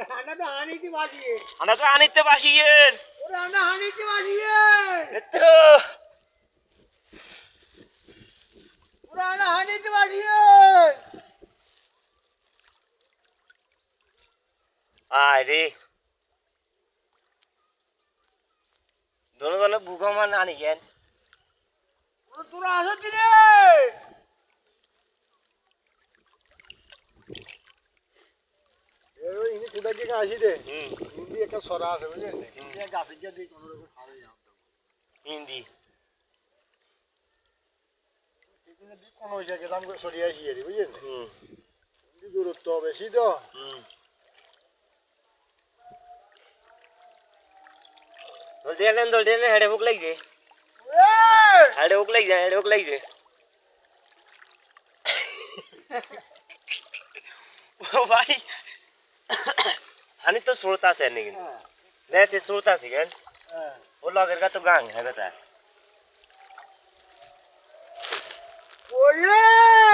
আনা তো হানিতে বাসিয়ে আনা তো আনিতে বাসিয়েন ওরে আনা হানিতে বাসিয়ে তো ওরে আনা হানিতে বাসিয়ে আরে দোনো ভূকম্পন আনি কেন ওরে তোরা আসো দিনে ওই ইনি কোথা থেকে আসি রে হিন্দি একটা সরা আছে বুঝলেন হিন্দি গাছে গিয়ে দিয়ে কোনো রকম খাবে হিন্দি কোনো জায়গায় দাম করে সরিয়ে আসি রে বুঝলেন হিন্দি দূরত্ব বেশি তো দোল দেন হেডে ভুক লাগছে হেডে ভুক লাগছে ও ভাই হানি তো শ্রোতা আছে নাকি দেশে শ্রোতা আছে কেন ও লগের কা তো গাং है बता ওরে